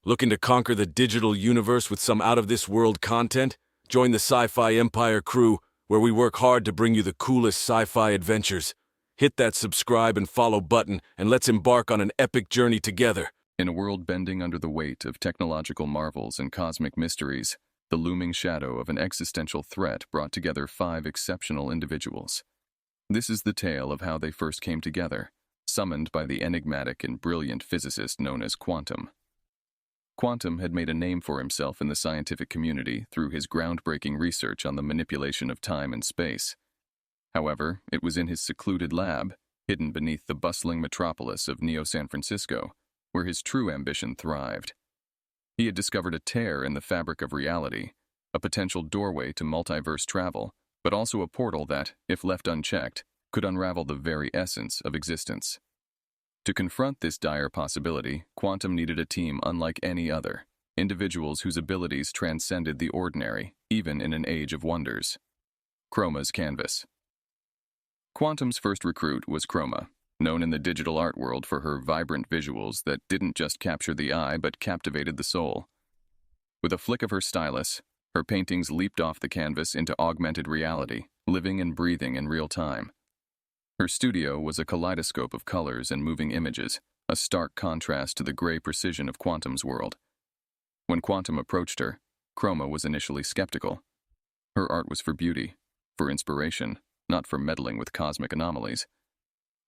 Looking to conquer the digital universe with some out-of-this-world content? Join the Sci-Fi Empire crew, where we work hard to bring you the coolest sci-fi adventures. Hit that subscribe and follow button, and let's embark on an epic journey together. In a world bending under the weight of technological marvels and cosmic mysteries, the looming shadow of an existential threat brought together 5 exceptional individuals. This is the tale of how they first came together, summoned by the enigmatic and brilliant physicist known as Quantum. Quantum had made a name for himself in the scientific community through his groundbreaking research on the manipulation of time and space. However, it was in his secluded lab, hidden beneath the bustling metropolis of Neo-San Francisco, where his true ambition thrived. He had discovered a tear in the fabric of reality, a potential doorway to multiverse travel, but also a portal that, if left unchecked, could unravel the very essence of existence. To confront this dire possibility, Quantum needed a team unlike any other, individuals whose abilities transcended the ordinary, even in an age of wonders. Chroma's canvas. Quantum's first recruit was Chroma, known in the digital art world for her vibrant visuals that didn't just capture the eye but captivated the soul. With a flick of her stylus, her paintings leaped off the canvas into augmented reality, living and breathing in real time. Her studio was a kaleidoscope of colors and moving images, a stark contrast to the gray precision of Quantum's world. When Quantum approached her, Chroma was initially skeptical. Her art was for beauty, for inspiration, not for meddling with cosmic anomalies.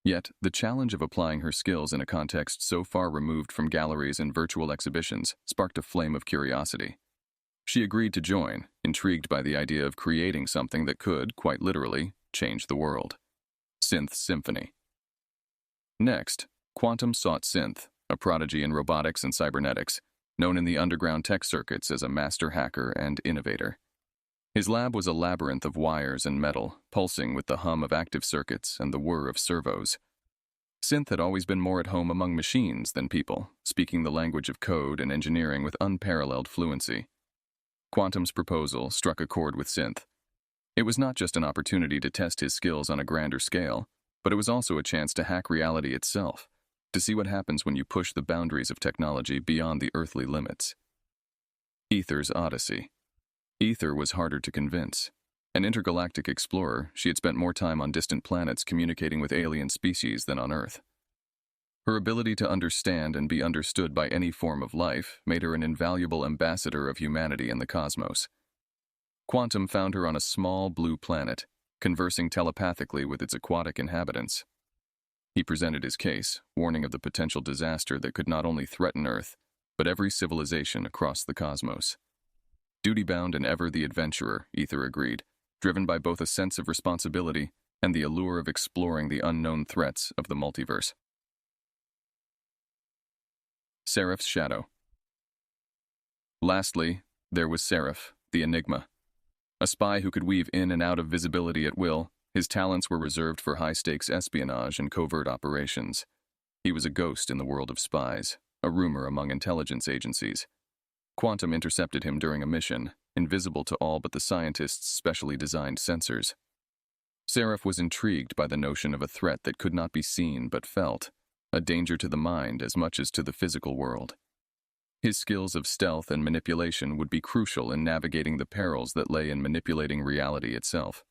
Yet, the challenge of applying her skills in a context so far removed from galleries and virtual exhibitions sparked a flame of curiosity. She agreed to join, intrigued by the idea of creating something that could, quite literally, change the world. Synth Symphony. Next, Quantum sought Synth, a prodigy in robotics and cybernetics, known in the underground tech circuits as a master hacker and innovator. His lab was a labyrinth of wires and metal, pulsing with the hum of active circuits and the whir of servos. Synth had always been more at home among machines than people, speaking the language of code and engineering with unparalleled fluency. Quantum's proposal struck a chord with Synth. It was not just an opportunity to test his skills on a grander scale, but it was also a chance to hack reality itself, to see what happens when you push the boundaries of technology beyond the earthly limits. Ether's Odyssey. Ether was harder to convince. An intergalactic explorer, she had spent more time on distant planets communicating with alien species than on Earth. Her ability to understand and be understood by any form of life made her an invaluable ambassador of humanity in the cosmos. Quantum found her on a small blue planet, conversing telepathically with its aquatic inhabitants. He presented his case, warning of the potential disaster that could not only threaten Earth, but every civilization across the cosmos. Duty-bound and ever the adventurer, Ether agreed, driven by both a sense of responsibility and the allure of exploring the unknown threats of the multiverse. Seraph's Shadow. Lastly, there was Seraph, the Enigma. A spy who could weave in and out of visibility at will, his talents were reserved for high-stakes espionage and covert operations. He was a ghost in the world of spies, a rumor among intelligence agencies. Quantum intercepted him during a mission, invisible to all but the scientists' specially designed sensors. Seraph was intrigued by the notion of a threat that could not be seen but felt, a danger to the mind as much as to the physical world. His skills of stealth and manipulation would be crucial in navigating the perils that lay in manipulating reality itself.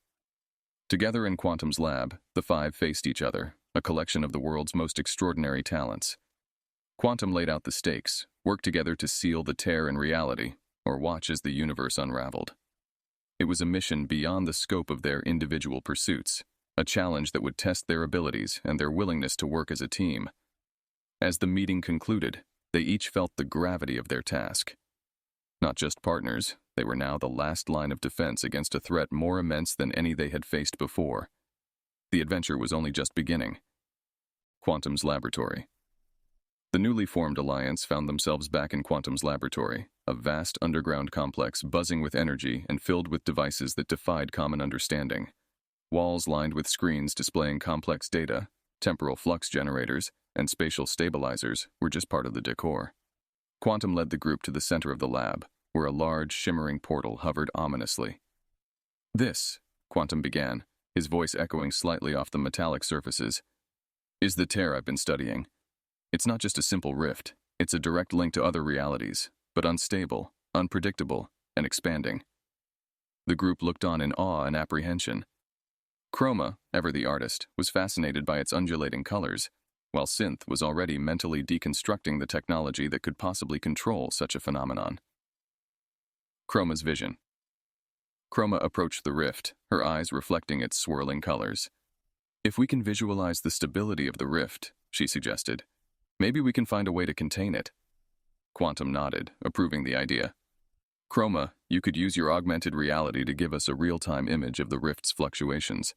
Together in Quantum's lab, the 5 faced each other, a collection of the world's most extraordinary talents. Quantum laid out the stakes, worked together to seal the tear in reality, or watch as the universe unraveled. It was a mission beyond the scope of their individual pursuits, a challenge that would test their abilities and their willingness to work as a team. As the meeting concluded, they each felt the gravity of their task. Not just partners, they were now the last line of defense against a threat more immense than any they had faced before. The adventure was only just beginning. Quantum's laboratory. The newly formed alliance found themselves back in Quantum's laboratory, a vast underground complex buzzing with energy and filled with devices that defied common understanding. Walls lined with screens displaying complex data, temporal flux generators, and spatial stabilizers were just part of the decor. Quantum led the group to the center of the lab, where a large, shimmering portal hovered ominously. "This," Quantum began, his voice echoing slightly off the metallic surfaces, "is the tear I've been studying. It's not just a simple rift. It's a direct link to other realities, but unstable, unpredictable, and expanding. The group looked on in awe and apprehension. Chroma, ever the artist, was fascinated by its undulating colors, while Synth was already mentally deconstructing the technology that could possibly control such a phenomenon. Chroma's vision. Chroma approached the rift, her eyes reflecting its swirling colors. If we can visualize the stability of the rift, she suggested, maybe we can find a way to contain it. Quantum nodded, approving the idea. Chroma, you could use your augmented reality to give us a real-time image of the rift's fluctuations.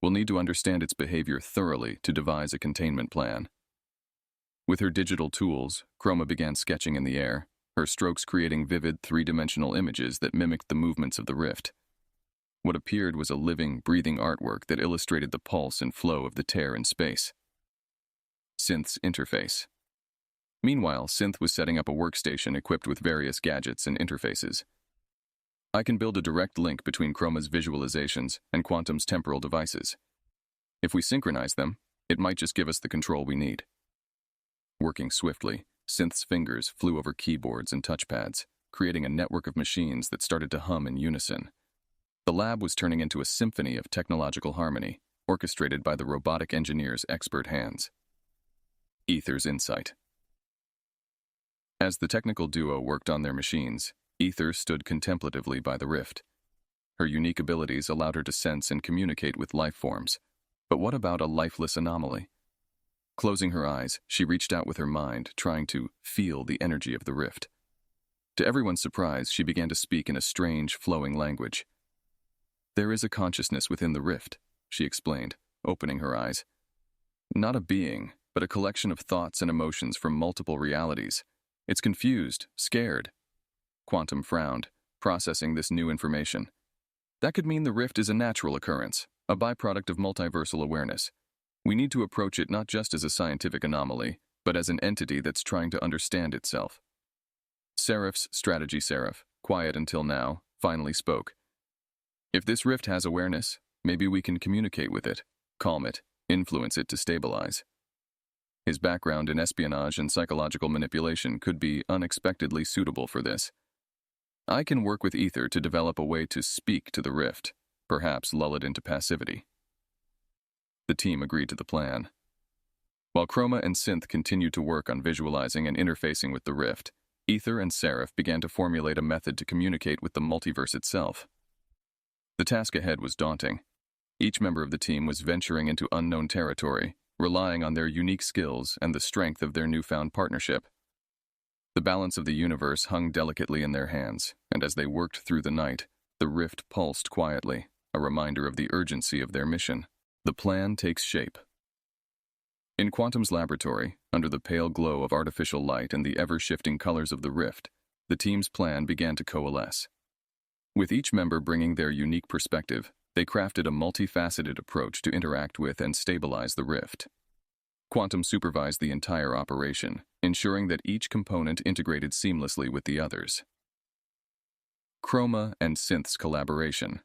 We'll need to understand its behavior thoroughly to devise a containment plan. With her digital tools, Chroma began sketching in the air, her strokes creating vivid three-dimensional images that mimicked the movements of the rift. What appeared was a living, breathing artwork that illustrated the pulse and flow of the tear in space. Synth's interface. Meanwhile, Synth was setting up a workstation equipped with various gadgets and interfaces. I can build a direct link between Chroma's visualizations and Quantum's temporal devices. If we synchronize them, it might just give us the control we need. Working swiftly, Synth's fingers flew over keyboards and touchpads, creating a network of machines that started to hum in unison. The lab was turning into a symphony of technological harmony, orchestrated by the robotic engineer's expert hands. Ether's insight. As the technical duo worked on their machines, Ether stood contemplatively by the rift. Her unique abilities allowed her to sense and communicate with life forms. But what about a lifeless anomaly? Closing her eyes, she reached out with her mind, trying to feel the energy of the rift. To everyone's surprise, she began to speak in a strange, flowing language. There is a consciousness within the rift, she explained, opening her eyes. Not a being, but a collection of thoughts and emotions from multiple realities. It's confused, scared. Quantum frowned, processing this new information. That could mean the rift is a natural occurrence, a byproduct of multiversal awareness. We need to approach it not just as a scientific anomaly, but as an entity that's trying to understand itself. Seraph's strategy seraph, quiet until now, finally spoke. If this rift has awareness, maybe we can communicate with it, calm it, influence it to stabilize. His background in espionage and psychological manipulation could be unexpectedly suitable for this. I can work with Ether to develop a way to speak to the rift, perhaps lull it into passivity. The team agreed to the plan. While Chroma and Synth continued to work on visualizing and interfacing with the rift, Ether and Seraph began to formulate a method to communicate with the multiverse itself. The task ahead was daunting. Each member of the team was venturing into unknown territory, relying on their unique skills and the strength of their newfound partnership. The balance of the universe hung delicately in their hands, and as they worked through the night, the rift pulsed quietly, a reminder of the urgency of their mission. The plan takes shape. In Quantum's laboratory, under the pale glow of artificial light and the ever-shifting colors of the rift, the team's plan began to coalesce. With each member bringing their unique perspective, they crafted a multifaceted approach to interact with and stabilize the rift. Quantum supervised the entire operation, ensuring that each component integrated seamlessly with the others. Chroma and Synth's collaboration.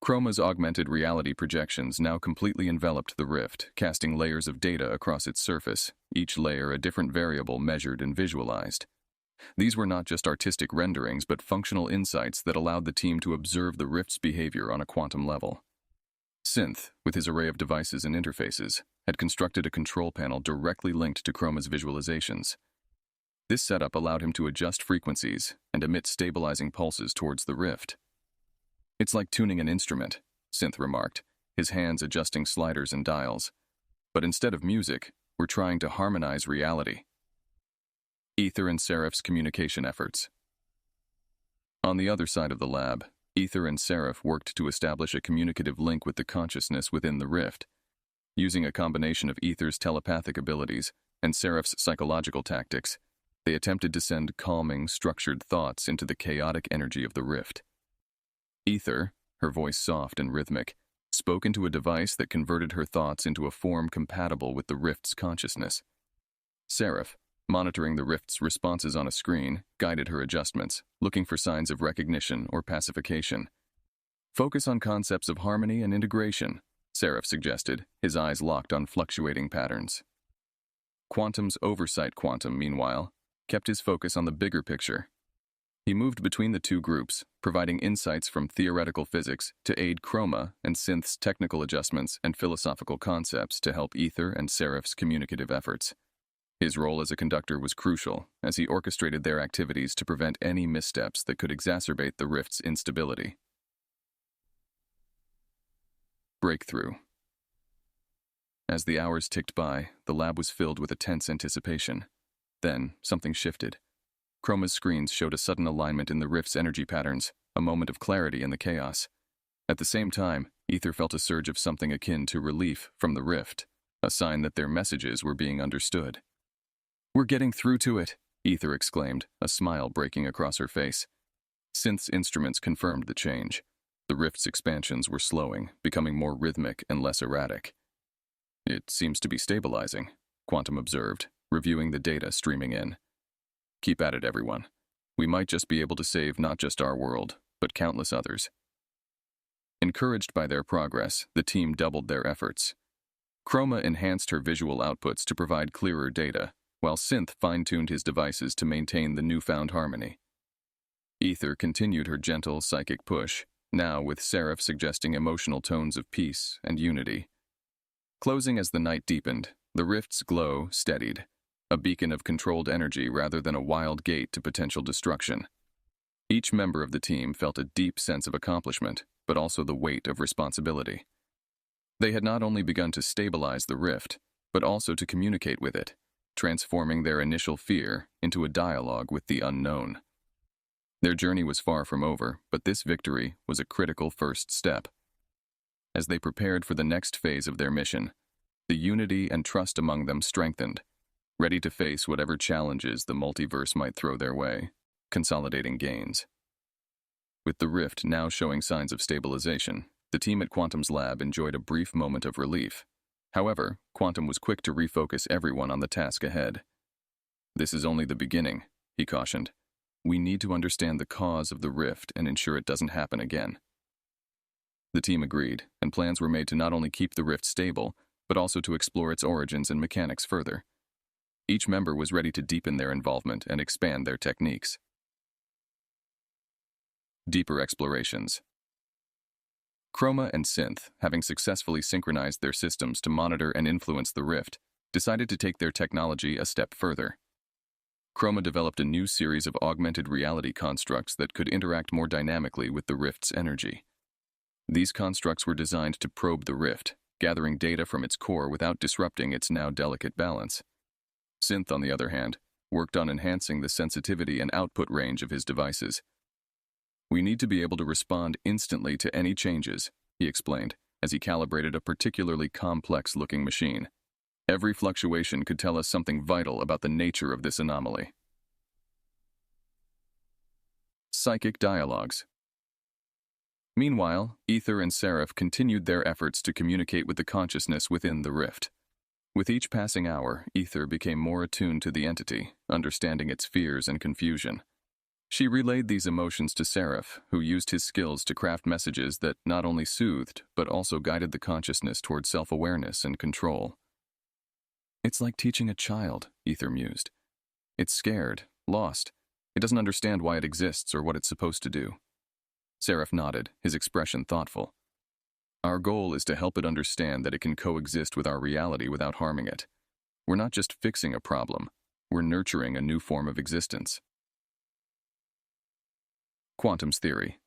Chroma's augmented reality projections now completely enveloped the rift, casting layers of data across its surface, each layer a different variable measured and visualized. These were not just artistic renderings, but functional insights that allowed the team to observe the rift's behavior on a quantum level. Synth, with his array of devices and interfaces, had constructed a control panel directly linked to Chroma's visualizations. This setup allowed him to adjust frequencies and emit stabilizing pulses towards the rift. It's like tuning an instrument, Synth remarked, his hands adjusting sliders and dials. But instead of music, we're trying to harmonize reality. Ether and Seraph's communication efforts. On the other side of the lab, Ether and Seraph worked to establish a communicative link with the consciousness within the rift. Using a combination of Ether's telepathic abilities and Seraph's psychological tactics, they attempted to send calming, structured thoughts into the chaotic energy of the rift. Ether, her voice soft and rhythmic, spoke into a device that converted her thoughts into a form compatible with the rift's consciousness. Seraph, monitoring the rift's responses on a screen, guided her adjustments, looking for signs of recognition or pacification. Focus on concepts of harmony and integration, Seraph suggested, his eyes locked on fluctuating patterns. Quantum's oversight quantum, meanwhile, kept his focus on the bigger picture. He moved between the two groups, providing insights from theoretical physics to aid Chroma and Synth's technical adjustments and philosophical concepts to help Ether and Seraph's communicative efforts. His role as a conductor was crucial, as he orchestrated their activities to prevent any missteps that could exacerbate the rift's instability. Breakthrough. As the hours ticked by, the lab was filled with a tense anticipation. Then, something shifted. Chroma's screens showed a sudden alignment in the rift's energy patterns, a moment of clarity in the chaos. At the same time, Ether felt a surge of something akin to relief from the rift, a sign that their messages were being understood. "We're getting through to it," Ether exclaimed, a smile breaking across her face. Synth's instruments confirmed the change. The rift's expansions were slowing, becoming more rhythmic and less erratic. "It seems to be stabilizing," Quantum observed, reviewing the data streaming in. "Keep at it, everyone. We might just be able to save not just our world, but countless others." Encouraged by their progress, the team doubled their efforts. Chroma enhanced her visual outputs to provide clearer data, while Synth fine-tuned his devices to maintain the newfound harmony. Ether continued her gentle psychic push, now with Seraph suggesting emotional tones of peace and unity. Closing as the night deepened, the rift's glow steadied, a beacon of controlled energy rather than a wild gate to potential destruction. Each member of the team felt a deep sense of accomplishment, but also the weight of responsibility. They had not only begun to stabilize the rift, but also to communicate with it, transforming their initial fear into a dialogue with the unknown. Their journey was far from over, but this victory was a critical first step. As they prepared for the next phase of their mission, the unity and trust among them strengthened, ready to face whatever challenges the multiverse might throw their way, consolidating gains. With the rift now showing signs of stabilization, the team at Quantum's lab enjoyed a brief moment of relief. However, Quantum was quick to refocus everyone on the task ahead. "This is only the beginning," he cautioned. "We need to understand the cause of the rift and ensure it doesn't happen again." The team agreed, and plans were made to not only keep the rift stable, but also to explore its origins and mechanics further. Each member was ready to deepen their involvement and expand their techniques. Deeper explorations. Chroma and Synth, having successfully synchronized their systems to monitor and influence the rift, decided to take their technology a step further. Chroma developed a new series of augmented reality constructs that could interact more dynamically with the rift's energy. These constructs were designed to probe the rift, gathering data from its core without disrupting its now delicate balance. Synth, on the other hand, worked on enhancing the sensitivity and output range of his devices. "We need to be able to respond instantly to any changes," he explained, as he calibrated a particularly complex-looking machine. "Every fluctuation could tell us something vital about the nature of this anomaly." Psychic dialogues. Meanwhile, Ether and Seraph continued their efforts to communicate with the consciousness within the rift. With each passing hour, Ether became more attuned to the entity, understanding its fears and confusion. She relayed these emotions to Seraph, who used his skills to craft messages that not only soothed, but also guided the consciousness toward self-awareness and control. "It's like teaching a child," Ether mused. "It's scared, lost. It doesn't understand why it exists or what it's supposed to do." Seraph nodded, his expression thoughtful. "Our goal is to help it understand that it can coexist with our reality without harming it. We're not just fixing a problem, we're nurturing a new form of existence." Quantum's theory.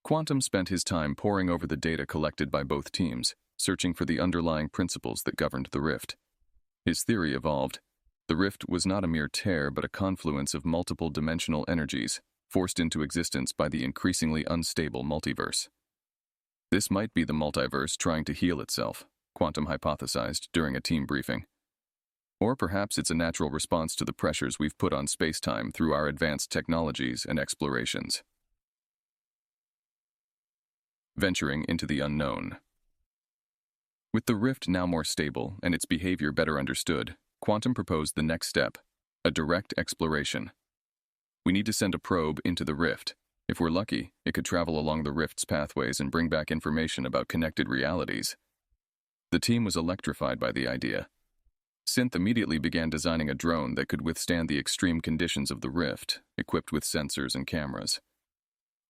Quantum spent his time poring over the data collected by both teams, searching for the underlying principles that governed the rift. His theory evolved. The rift was not a mere tear but a confluence of multiple dimensional energies, forced into existence by the increasingly unstable multiverse. "This might be the multiverse trying to heal itself," Quantum hypothesized during a team briefing. "Or perhaps it's a natural response to the pressures we've put on space-time through our advanced technologies and explorations." Venturing into the unknown. With the rift now more stable and its behavior better understood, Quantum proposed the next step, a direct exploration. "We need to send a probe into the rift. If we're lucky, it could travel along the rift's pathways and bring back information about connected realities." The team was electrified by the idea. Synth immediately began designing a drone that could withstand the extreme conditions of the rift, equipped with sensors and cameras.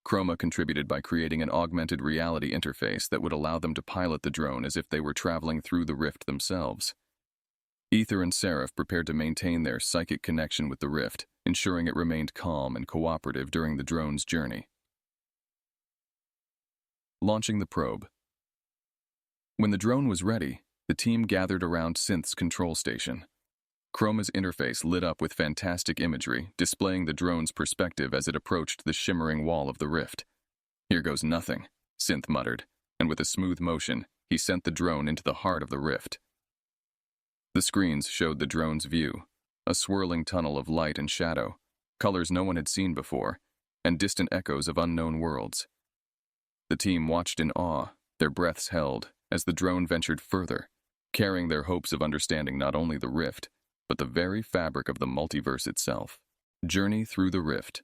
Chroma contributed by creating an augmented reality interface that would allow them to pilot the drone as if they were traveling through the rift themselves. Ether and Seraph prepared to maintain their psychic connection with the rift, ensuring it remained calm and cooperative during the drone's journey. Launching the probe. When the drone was ready, the team gathered around Synth's control station. Chroma's interface lit up with fantastic imagery, displaying the drone's perspective as it approached the shimmering wall of the rift. "Here goes nothing," Synth muttered, and with a smooth motion, he sent the drone into the heart of the rift. The screens showed the drone's view, a swirling tunnel of light and shadow, colors no one had seen before, and distant echoes of unknown worlds. The team watched in awe, their breaths held, as the drone ventured further, carrying their hopes of understanding not only the rift, but the very fabric of the multiverse itself. Journey through the rift.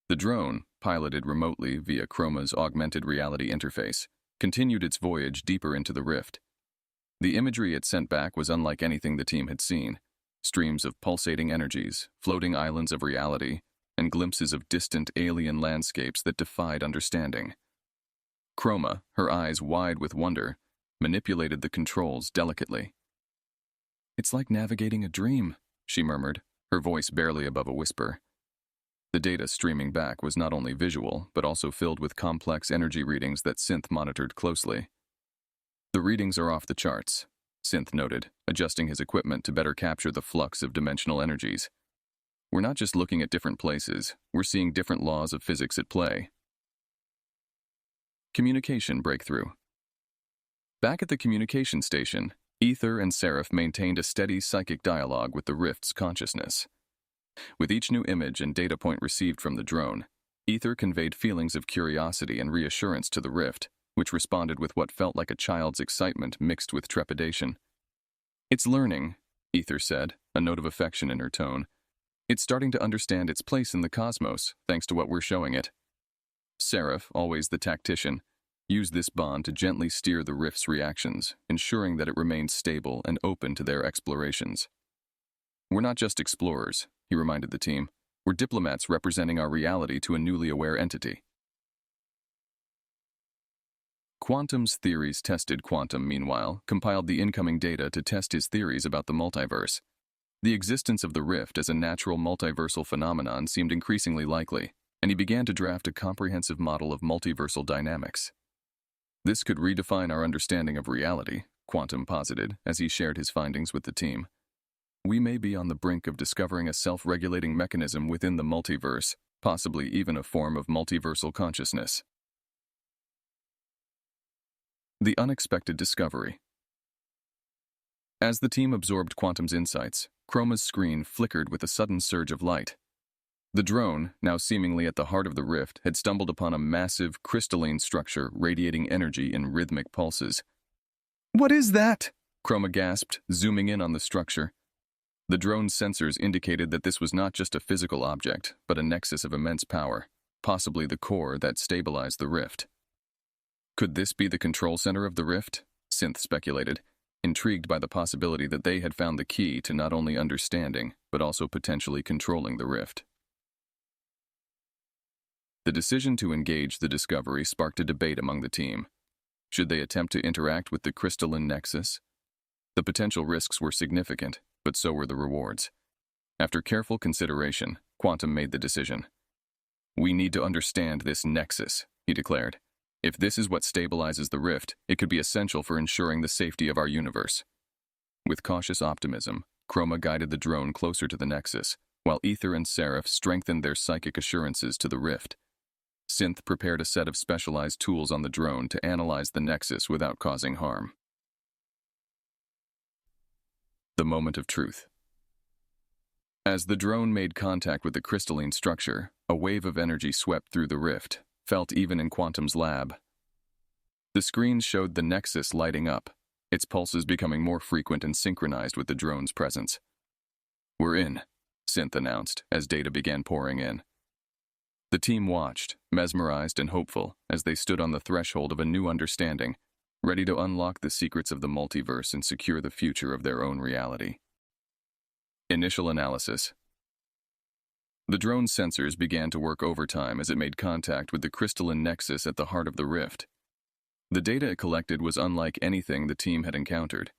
The drone, piloted remotely via Chroma's augmented reality interface, continued its voyage deeper into the rift. The imagery it sent back was unlike anything the team had seen: streams of pulsating energies, floating islands of reality, and glimpses of distant alien landscapes that defied understanding. Chroma, her eyes wide with wonder, manipulated the controls delicately. "It's like navigating a dream," she murmured, her voice barely above a whisper. The data streaming back was not only visual, but also filled with complex energy readings that Synth monitored closely. "The readings are off the charts," Synth noted, adjusting his equipment to better capture the flux of dimensional energies. "We're not just looking at different places, we're seeing different laws of physics at play." Communication breakthrough. Back at the communication station, Ether and Seraph maintained a steady psychic dialogue with the rift's consciousness. With each new image and data point received from the drone, Ether conveyed feelings of curiosity and reassurance to the rift, which responded with what felt like a child's excitement mixed with trepidation. "It's learning," Ether said, a note of affection in her tone. "It's starting to understand its place in the cosmos, thanks to what we're showing it." Seraph, always the tactician, used this bond to gently steer the rift's reactions, ensuring that it remained stable and open to their explorations. "We're not just explorers," he reminded the team. "We're diplomats representing our reality to a newly aware entity." Quantum's theories tested. Quantum, meanwhile, compiled the incoming data to test his theories about the multiverse. The existence of the rift as a natural multiversal phenomenon seemed increasingly likely, and he began to draft a comprehensive model of multiversal dynamics. "This could redefine our understanding of reality," Quantum posited as he shared his findings with the team. "We may be on the brink of discovering a self-regulating mechanism within the multiverse, possibly even a form of multiversal consciousness." The unexpected discovery. As the team absorbed Quantum's insights, Chroma's screen flickered with a sudden surge of light. The drone, now seemingly at the heart of the rift, had stumbled upon a massive, crystalline structure radiating energy in rhythmic pulses. "What is that?" Chroma gasped, zooming in on the structure. The drone's sensors indicated that this was not just a physical object, but a nexus of immense power, possibly the core that stabilized the rift. Could this be the control center of the rift? Synth speculated, intrigued by the possibility that they had found the key to not only understanding, but also potentially controlling the rift. The decision to engage the discovery sparked a debate among the team. Should they attempt to interact with the crystalline nexus? The potential risks were significant, but so were the rewards. After careful consideration, Quantum made the decision. "We need to understand this nexus," he declared. "If this is what stabilizes the rift, it could be essential for ensuring the safety of our universe." With cautious optimism, Chroma guided the drone closer to the nexus, while Ether and Seraph strengthened their psychic assurances to the rift. Synth prepared a set of specialized tools on the drone to analyze the nexus without causing harm. The moment of truth. As the drone made contact with the crystalline structure, a wave of energy swept through the rift, felt even in Quantum's lab. The screens showed the nexus lighting up, its pulses becoming more frequent and synchronized with the drone's presence. "We're in," Synth announced as data began pouring in. The team watched, mesmerized and hopeful, as they stood on the threshold of a new understanding, ready to unlock the secrets of the multiverse and secure the future of their own reality. Initial analysis. The drone's sensors began to work overtime as it made contact with the crystalline nexus at the heart of the rift. The data it collected was unlike anything the team had encountered.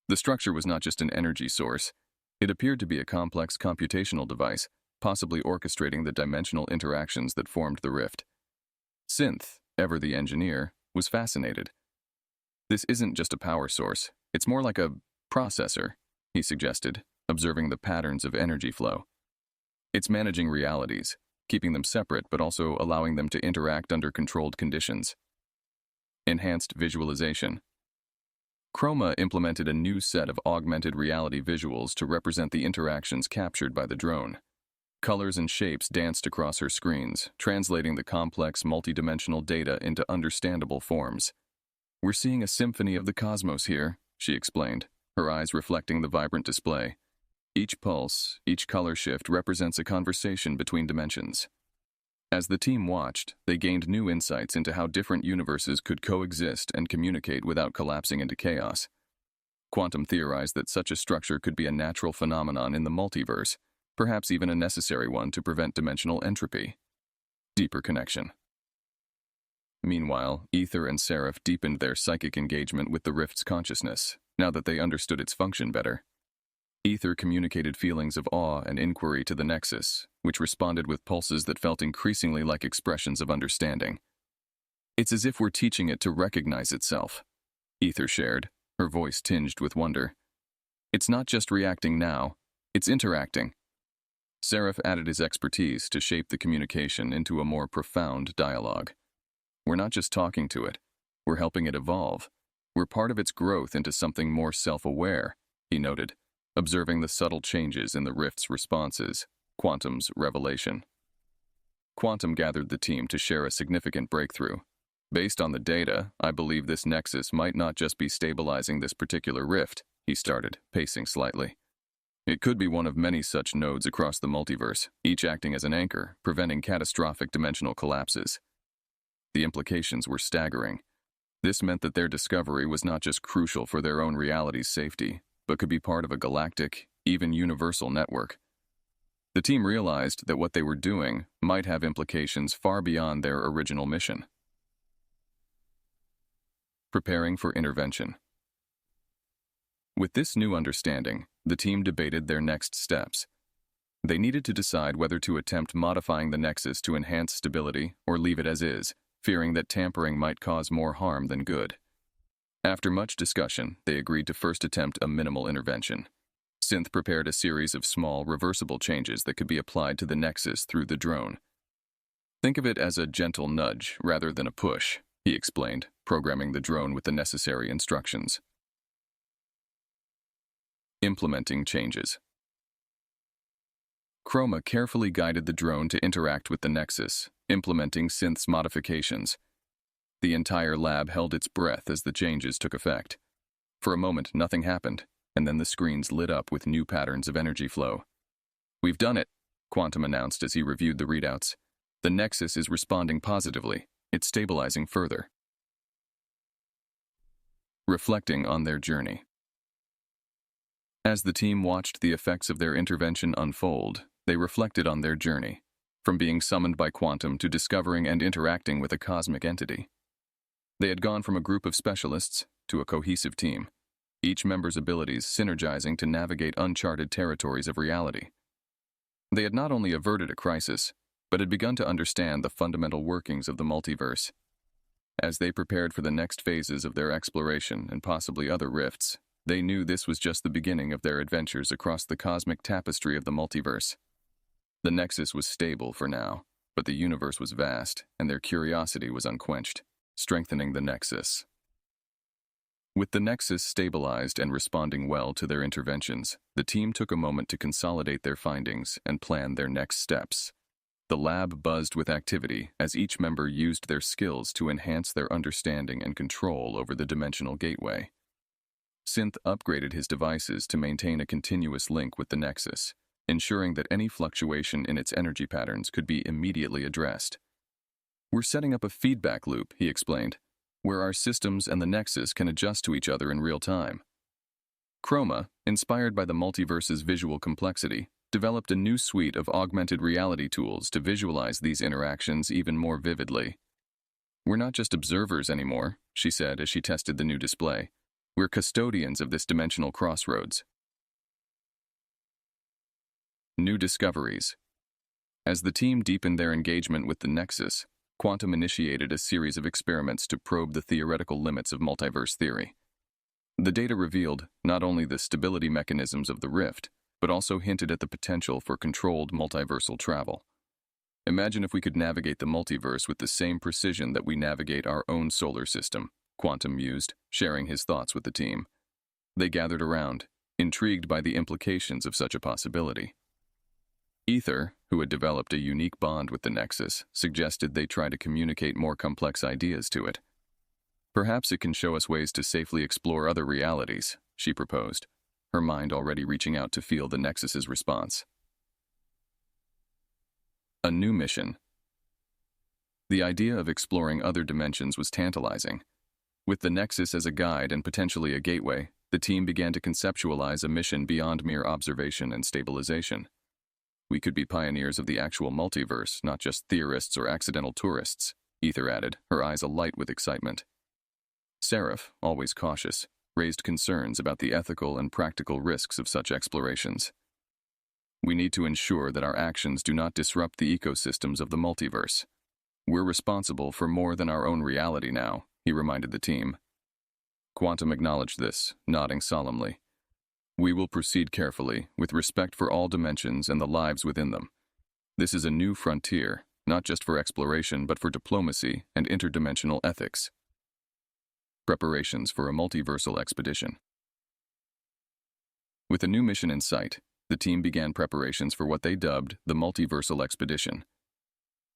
The structure was not just an energy source. It appeared to be a complex computational device, possibly orchestrating the dimensional interactions that formed the rift. Synth, ever the engineer, was fascinated. This isn't just a power source, it's more like a processor, he suggested, observing the patterns of energy flow. It's managing realities, keeping them separate but also allowing them to interact under controlled conditions. Enhanced visualization. Chroma implemented a new set of augmented reality visuals to represent the interactions captured by the drone. Colors and shapes danced across her screens, translating the complex multidimensional data into understandable forms. "We're seeing a symphony of the cosmos here," she explained, her eyes reflecting the vibrant display. Each pulse, each color shift represents a conversation between dimensions. As the team watched, they gained new insights into how different universes could coexist and communicate without collapsing into chaos. Quantum theorized that such a structure could be a natural phenomenon in the multiverse, perhaps even a necessary one to prevent dimensional entropy. Deeper connection. Meanwhile, Ether and Seraph deepened their psychic engagement with the Rift's consciousness, now that they understood its function better. Ether communicated feelings of awe and inquiry to the Nexus, which responded with pulses that felt increasingly like expressions of understanding. "It's as if we're teaching it to recognize itself," Ether shared, her voice tinged with wonder. "It's not just reacting now, it's interacting." Seraph added his expertise to shape the communication into a more profound dialogue. "We're not just talking to it, we're helping it evolve. We're part of its growth into something more self-aware," he noted, observing the subtle changes in the Rift's responses, Quantum's revelation. Quantum gathered the team to share a significant breakthrough. "Based on the data, I believe this nexus might not just be stabilizing this particular rift," he started, pacing slightly. "It could be one of many such nodes across the multiverse, each acting as an anchor, preventing catastrophic dimensional collapses." The implications were staggering. This meant that their discovery was not just crucial for their own reality's safety, but could be part of a galactic, even universal network. The team realized that what they were doing might have implications far beyond their original mission. Preparing for intervention. With this new understanding, the team debated their next steps. They needed to decide whether to attempt modifying the Nexus to enhance stability or leave it as is, fearing that tampering might cause more harm than good. After much discussion, they agreed to first attempt a minimal intervention. Synth prepared a series of small, reversible changes that could be applied to the Nexus through the drone. "Think of it as a gentle nudge rather than a push," he explained, programming the drone with the necessary instructions. Implementing changes. Chroma carefully guided the drone to interact with the Nexus, implementing Synth's modifications. The entire lab held its breath as the changes took effect. For a moment, nothing happened, and then the screens lit up with new patterns of energy flow. "We've done it," Quantum announced as he reviewed the readouts. "The Nexus is responding positively. It's stabilizing further." Reflecting on their journey. As the team watched the effects of their intervention unfold, they reflected on their journey, from being summoned by Quantum to discovering and interacting with a cosmic entity. They had gone from a group of specialists to a cohesive team, each member's abilities synergizing to navigate uncharted territories of reality. They had not only averted a crisis, but had begun to understand the fundamental workings of the multiverse. As they prepared for the next phases of their exploration and possibly other rifts, they knew this was just the beginning of their adventures across the cosmic tapestry of the multiverse. The Nexus was stable for now, but the universe was vast, and their curiosity was unquenched, strengthening the Nexus. With the Nexus stabilized and responding well to their interventions, the team took a moment to consolidate their findings and plan their next steps. The lab buzzed with activity as each member used their skills to enhance their understanding and control over the dimensional gateway. Synth upgraded his devices to maintain a continuous link with the Nexus, ensuring that any fluctuation in its energy patterns could be immediately addressed. "We're setting up a feedback loop," he explained. where our systems and the nexus can adjust to each other in real time. Chroma, inspired by the multiverse's visual complexity, developed a new suite of augmented reality tools to visualize these interactions even more vividly. "We're not just observers anymore," she said as she tested the new display. "We're custodians of this dimensional crossroads." New discoveries. As the team deepened their engagement with the Nexus, Quantum initiated a series of experiments to probe the theoretical limits of multiverse theory. The data revealed not only the stability mechanisms of the rift, but also hinted at the potential for controlled multiversal travel. "Imagine if we could navigate the multiverse with the same precision that we navigate our own solar system," Quantum mused, sharing his thoughts with the team. They gathered around, intrigued by the implications of such a possibility. Ether, who had developed a unique bond with the Nexus, suggested they try to communicate more complex ideas to it. "Perhaps it can show us ways to safely explore other realities," she proposed, her mind already reaching out to feel the Nexus's response. A new mission. The idea of exploring other dimensions was tantalizing. With the Nexus as a guide and potentially a gateway, the team began to conceptualize a mission beyond mere observation and stabilization. "We could be pioneers of the actual multiverse, not just theorists or accidental tourists," Ether added, her eyes alight with excitement. Seraph, always cautious, raised concerns about the ethical and practical risks of such explorations. "We need to ensure that our actions do not disrupt the ecosystems of the multiverse. We're responsible for more than our own reality now," he reminded the team. Quantum acknowledged this, nodding solemnly. "We will proceed carefully, with respect for all dimensions and the lives within them. This is a new frontier, not just for exploration but for diplomacy and interdimensional ethics." Preparations for a multiversal expedition. With a new mission in sight, the team began preparations for what they dubbed the multiversal expedition.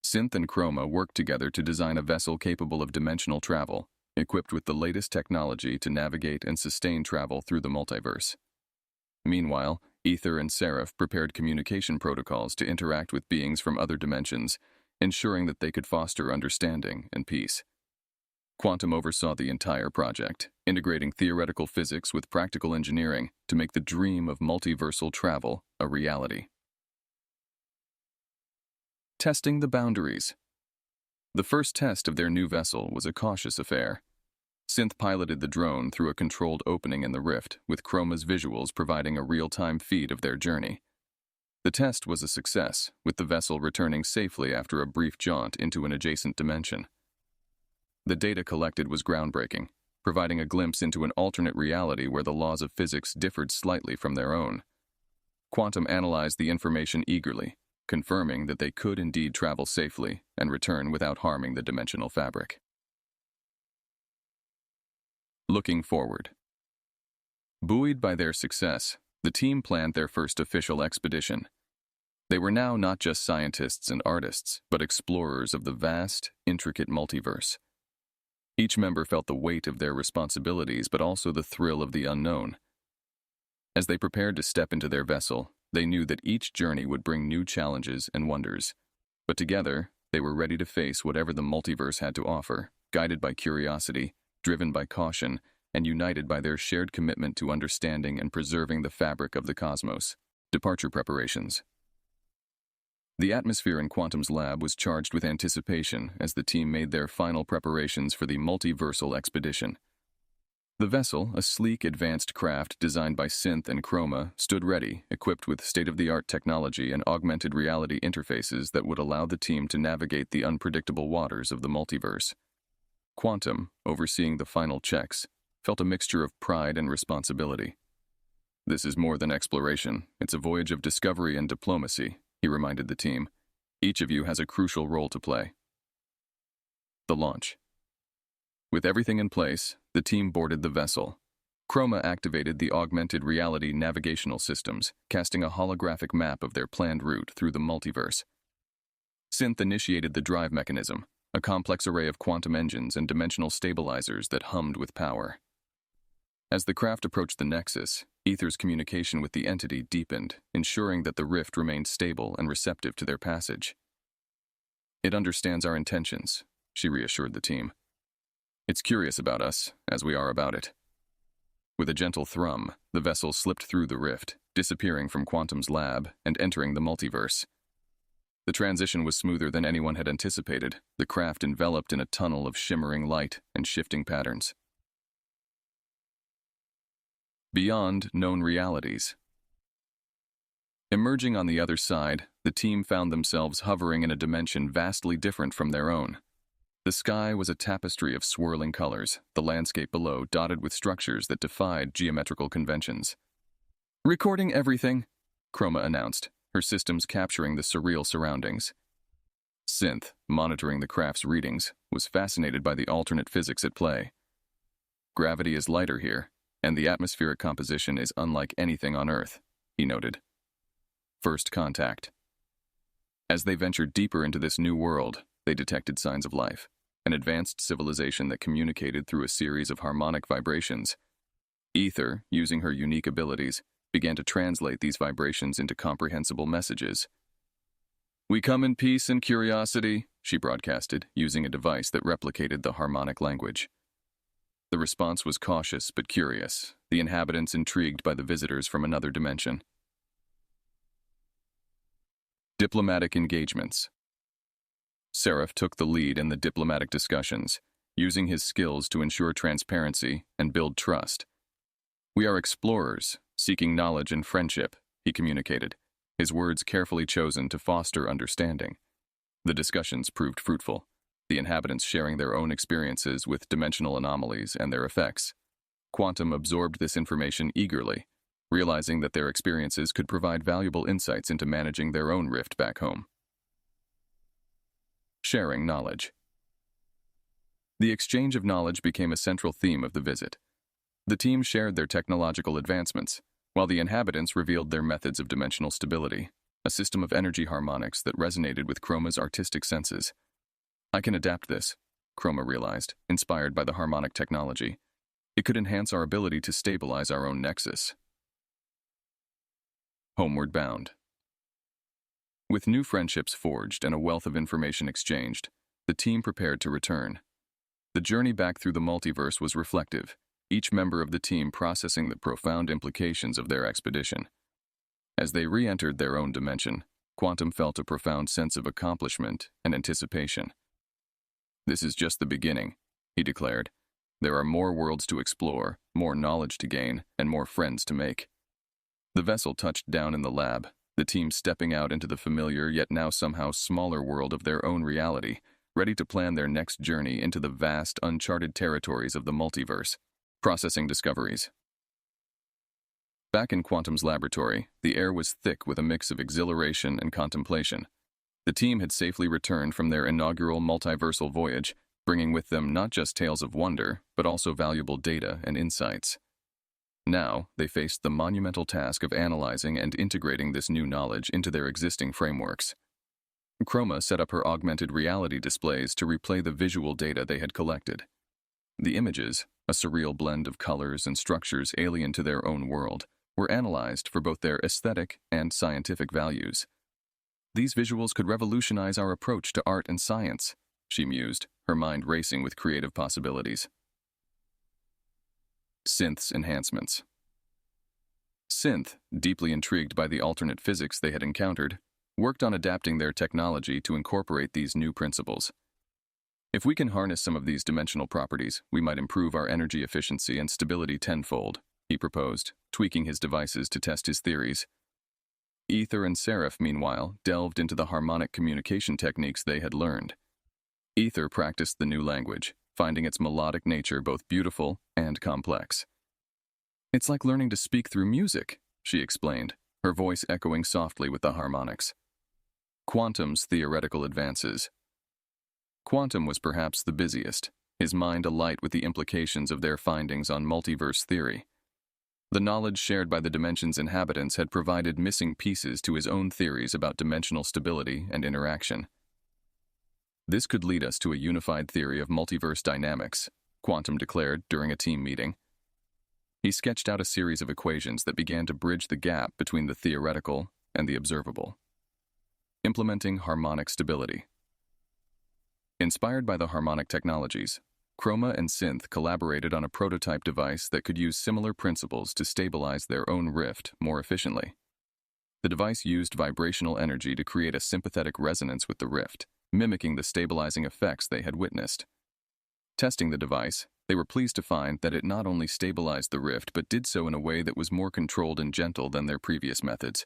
Synth and Chroma worked together to design a vessel capable of dimensional travel, equipped with the latest technology to navigate and sustain travel through the multiverse. Meanwhile, Ether and Seraph prepared communication protocols to interact with beings from other dimensions, ensuring that they could foster understanding and peace. Quantum oversaw the entire project, integrating theoretical physics with practical engineering to make the dream of multiversal travel a reality. Testing the boundaries. The first test of their new vessel was a cautious affair. Synth piloted the drone through a controlled opening in the rift, with Chroma's visuals providing a real-time feed of their journey. The test was a success, with the vessel returning safely after a brief jaunt into an adjacent dimension. The data collected was groundbreaking, providing a glimpse into an alternate reality where the laws of physics differed slightly from their own. Quantum analyzed the information eagerly, confirming that they could indeed travel safely and return without harming the dimensional fabric. Looking forward. Buoyed by their success, the team planned their first official expedition. They were now not just scientists and artists, but explorers of the vast, intricate multiverse. Each member felt the weight of their responsibilities, but also the thrill of the unknown. As they prepared to step into their vessel, they knew that each journey would bring new challenges and wonders. But together, they were ready to face whatever the multiverse had to offer, guided by curiosity, driven by caution, and united by their shared commitment to understanding and preserving the fabric of the cosmos. Departure preparations. The atmosphere in Quantum's lab was charged with anticipation as the team made their final preparations for the multiversal expedition. The vessel, a sleek, advanced craft designed by Synth and Chroma, stood ready, equipped with state-of-the-art technology and augmented reality interfaces that would allow the team to navigate the unpredictable waters of the multiverse. Quantum, overseeing the final checks, felt a mixture of pride and responsibility. "This is more than exploration. It's a voyage of discovery and diplomacy," he reminded the team. "Each of you has a crucial role to play." The launch. With everything in place, the team boarded the vessel. Chroma activated the augmented reality navigational systems, casting a holographic map of their planned route through the multiverse. Synth initiated the drive mechanism, a complex array of quantum engines and dimensional stabilizers that hummed with power. As the craft approached the Nexus, Ether's communication with the entity deepened, ensuring that the rift remained stable and receptive to their passage. "It understands our intentions," she reassured the team. It's curious about us, as we are about it. With a gentle thrum, the vessel slipped through the rift, disappearing from Quantum's lab and entering the multiverse. The transition was smoother than anyone had anticipated, the craft enveloped in a tunnel of shimmering light and shifting patterns. Beyond known realities. Emerging on the other side, the team found themselves hovering in a dimension vastly different from their own. The sky was a tapestry of swirling colors, the landscape below dotted with structures that defied geometrical conventions. "Recording everything," Chroma announced, her systems capturing the surreal surroundings. Synth, monitoring the craft's readings, was fascinated by the alternate physics at play. "Gravity is lighter here, and the atmospheric composition is unlike anything on Earth," he noted. First contact. As they ventured deeper into this new world, they detected signs of life, an advanced civilization that communicated through a series of harmonic vibrations. Ether, using her unique abilities, began to translate these vibrations into comprehensible messages. "We come in peace and curiosity," she broadcasted, using a device that replicated the harmonic language. The response was cautious but curious, the inhabitants intrigued by the visitors from another dimension. Diplomatic engagements. Seraph took the lead in the diplomatic discussions, using his skills to ensure transparency and build trust. "We are explorers, seeking knowledge and friendship," he communicated, his words carefully chosen to foster understanding. The discussions proved fruitful, the inhabitants sharing their own experiences with dimensional anomalies and their effects. Quantum absorbed this information eagerly, realizing that their experiences could provide valuable insights into managing their own rift back home. Sharing knowledge. The exchange of knowledge became a central theme of the visit. The team shared their technological advancements, while the inhabitants revealed their methods of dimensional stability, a system of energy harmonics that resonated with Chroma's artistic senses. "I can adapt this," Chroma realized, inspired by the harmonic technology. "It could enhance our ability to stabilize our own nexus." Homeward bound. With new friendships forged and a wealth of information exchanged, the team prepared to return. The journey back through the multiverse was reflective, each member of the team processing the profound implications of their expedition. As they re-entered their own dimension, Quantum felt a profound sense of accomplishment and anticipation. "This is just the beginning," he declared. "There are more worlds to explore, more knowledge to gain, and more friends to make." The vessel touched down in the lab, the team stepping out into the familiar yet now somehow smaller world of their own reality, ready to plan their next journey into the vast, uncharted territories of the multiverse. Processing discoveries. Back in Quantum's laboratory, the air was thick with a mix of exhilaration and contemplation. The team had safely returned from their inaugural multiversal voyage, bringing with them not just tales of wonder, but also valuable data and insights. Now, they faced the monumental task of analyzing and integrating this new knowledge into their existing frameworks. Chroma set up her augmented reality displays to replay the visual data they had collected. The images, a surreal blend of colors and structures alien to their own world, were analyzed for both their aesthetic and scientific values. "These visuals could revolutionize our approach to art and science," she mused, her mind racing with creative possibilities. Synth's enhancements. Synth, deeply intrigued by the alternate physics they had encountered, worked on adapting their technology to incorporate these new principles. "If we can harness some of these dimensional properties, we might improve our energy efficiency and stability tenfold," he proposed, tweaking his devices to test his theories. Ether and Seraph, meanwhile, delved into the harmonic communication techniques they had learned. Ether practiced the new language, finding its melodic nature both beautiful and complex. "It's like learning to speak through music," she explained, her voice echoing softly with the harmonics. Quantum's theoretical advances. Quantum was perhaps the busiest, his mind alight with the implications of their findings on multiverse theory. The knowledge shared by the dimension's inhabitants had provided missing pieces to his own theories about dimensional stability and interaction. "This could lead us to a unified theory of multiverse dynamics," Quantum declared during a team meeting. He sketched out a series of equations that began to bridge the gap between the theoretical and the observable. Implementing harmonic stability. Inspired by the harmonic technologies, Chroma and Synth collaborated on a prototype device that could use similar principles to stabilize their own rift more efficiently. The device used vibrational energy to create a sympathetic resonance with the rift, mimicking the stabilizing effects they had witnessed. Testing the device, they were pleased to find that it not only stabilized the rift but did so in a way that was more controlled and gentle than their previous methods.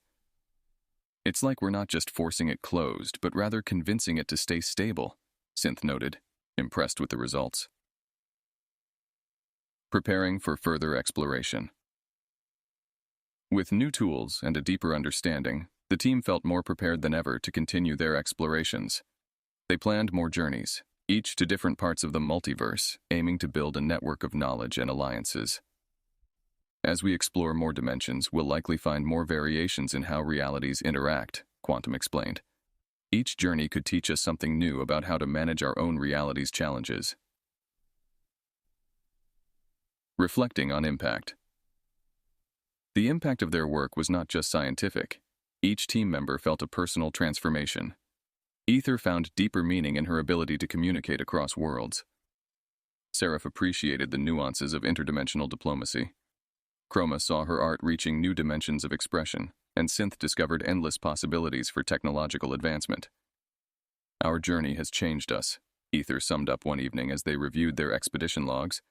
"It's like we're not just forcing it closed, but rather convincing it to stay stable," Synth noted, impressed with the results. Preparing for further exploration. With new tools and a deeper understanding, the team felt more prepared than ever to continue their explorations. They planned more journeys, each to different parts of the multiverse, aiming to build a network of knowledge and alliances. "As we explore more dimensions, we'll likely find more variations in how realities interact," Quantum explained. "Each journey could teach us something new about how to manage our own reality's challenges." Reflecting on impact. The impact of their work was not just scientific. Each team member felt a personal transformation. Ether found deeper meaning in her ability to communicate across worlds. Seraph appreciated the nuances of interdimensional diplomacy. Chroma saw her art reaching new dimensions of expression, and Synth discovered endless possibilities for technological advancement. "Our journey has changed us," Ether summed up one evening as they reviewed their expedition logs.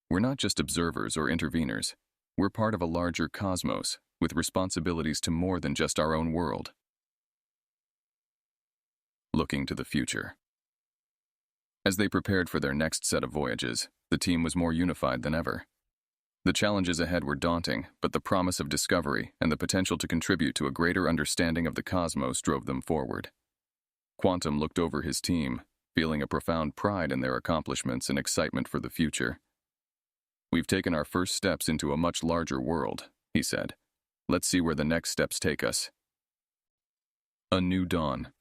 "We're not just observers or interveners. We're part of a larger cosmos, with responsibilities to more than just our own world." Looking to the future. As they prepared for their next set of voyages, the team was more unified than ever. The challenges ahead were daunting, but the promise of discovery and the potential to contribute to a greater understanding of the cosmos drove them forward. Quantum looked over his team, feeling a profound pride in their accomplishments and excitement for the future. "We've taken our first steps into a much larger world," he said. "Let's see where the next steps take us." A new dawn.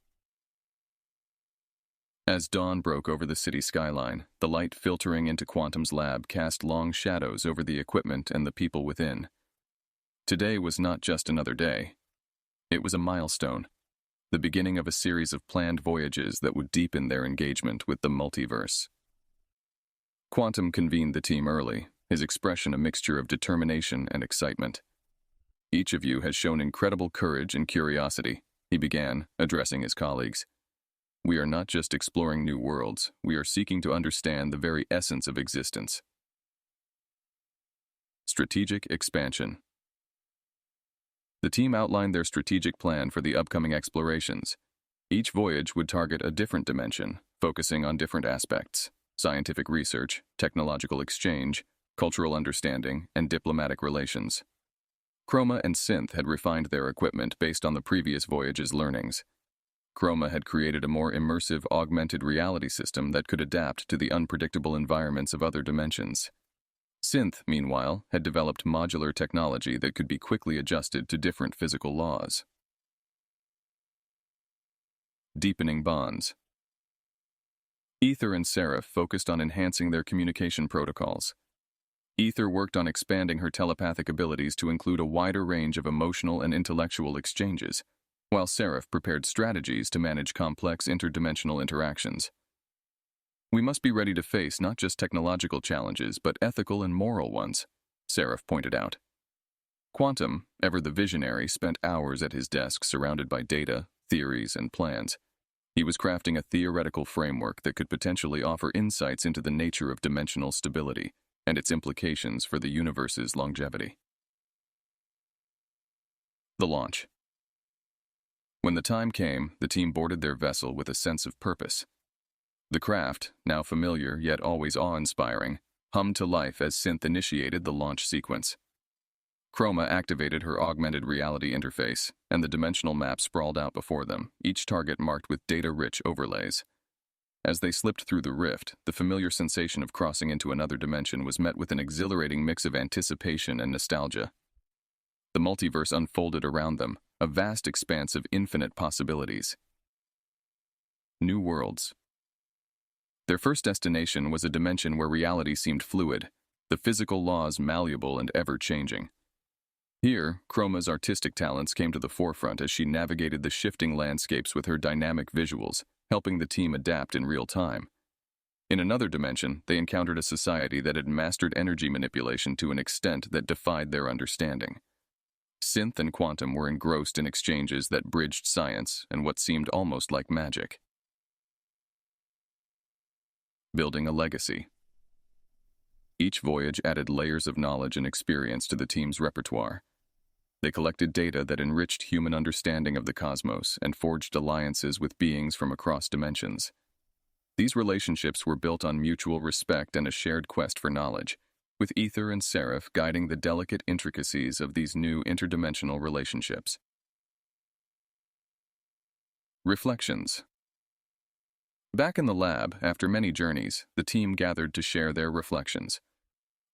As dawn broke over the city skyline, the light filtering into Quantum's lab cast long shadows over the equipment and the people within. Today was not just another day. It was a milestone, the beginning of a series of planned voyages that would deepen their engagement with the multiverse. Quantum convened the team early, his expression a mixture of determination and excitement. "Each of you has shown incredible courage and curiosity," he began, addressing his colleagues. "We are not just exploring new worlds, we are seeking to understand the very essence of existence." Strategic expansion. The team outlined their strategic plan for the upcoming explorations. Each voyage would target a different dimension, focusing on different aspects: scientific research, technological exchange, cultural understanding, and diplomatic relations. Chroma and Synth had refined their equipment based on the previous voyage's learnings. Chroma had created a more immersive augmented reality system that could adapt to the unpredictable environments of other dimensions. Synth, meanwhile, had developed modular technology that could be quickly adjusted to different physical laws. Deepening bonds. Ether and Seraph focused on enhancing their communication protocols. Ether worked on expanding her telepathic abilities to include a wider range of emotional and intellectual exchanges, while Seraph prepared strategies to manage complex interdimensional interactions. "We must be ready to face not just technological challenges, but ethical and moral ones," Seraph pointed out. Quantum, ever the visionary, spent hours at his desk surrounded by data, theories, and plans. He was crafting a theoretical framework that could potentially offer insights into the nature of dimensional stability and its implications for the universe's longevity. The launch. When the time came, the team boarded their vessel with a sense of purpose. The craft, now familiar yet always awe-inspiring, hummed to life as Synth initiated the launch sequence. Chroma activated her augmented reality interface, and the dimensional map sprawled out before them, each target marked with data-rich overlays. As they slipped through the rift, the familiar sensation of crossing into another dimension was met with an exhilarating mix of anticipation and nostalgia. The multiverse unfolded around them, a vast expanse of infinite possibilities. New worlds. Their first destination was a dimension where reality seemed fluid, the physical laws malleable and ever-changing. Here, Chroma's artistic talents came to the forefront as she navigated the shifting landscapes with her dynamic visuals, helping the team adapt in real time. In another dimension, they encountered a society that had mastered energy manipulation to an extent that defied their understanding. Synth and Quantum were engrossed in exchanges that bridged science and what seemed almost like magic. Building a legacy. Each voyage added layers of knowledge and experience to the team's repertoire. They collected data that enriched human understanding of the cosmos and forged alliances with beings from across dimensions. These relationships were built on mutual respect and a shared quest for knowledge, with Ether and Seraph guiding the delicate intricacies of these new interdimensional relationships. Reflections. Back in the lab, after many journeys, the team gathered to share their reflections.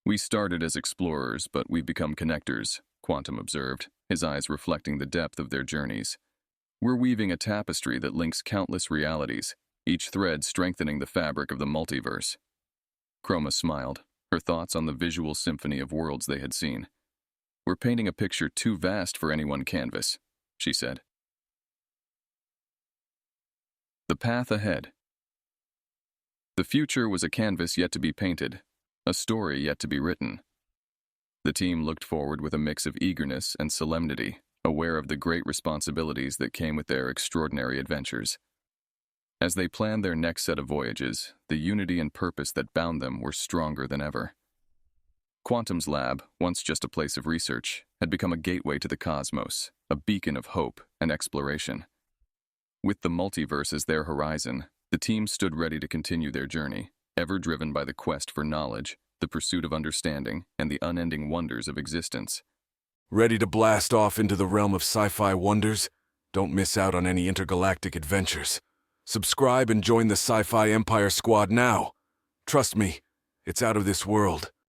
"We started as explorers, but we've become connectors," Quantum observed, his eyes reflecting the depth of their journeys. "We're weaving a tapestry that links countless realities, each thread strengthening the fabric of the multiverse." Chroma smiled, her thoughts on the visual symphony of worlds they had seen. "We're painting a picture too vast for any one canvas," she said. The path ahead. The future was a canvas yet to be painted, a story yet to be written. The team looked forward with a mix of eagerness and solemnity, aware of the great responsibilities that came with their extraordinary adventures. As they planned their next set of voyages, the unity and purpose that bound them were stronger than ever. Quantum's lab, once just a place of research, had become a gateway to the cosmos, a beacon of hope and exploration. With the multiverse as their horizon, the team stood ready to continue their journey, ever driven by the quest for knowledge, the pursuit of understanding, and the unending wonders of existence. Ready to blast off into the realm of sci-fi wonders? Don't miss out on any intergalactic adventures. Subscribe and join the Sci-Fi Empire squad now. Trust me, it's out of this world.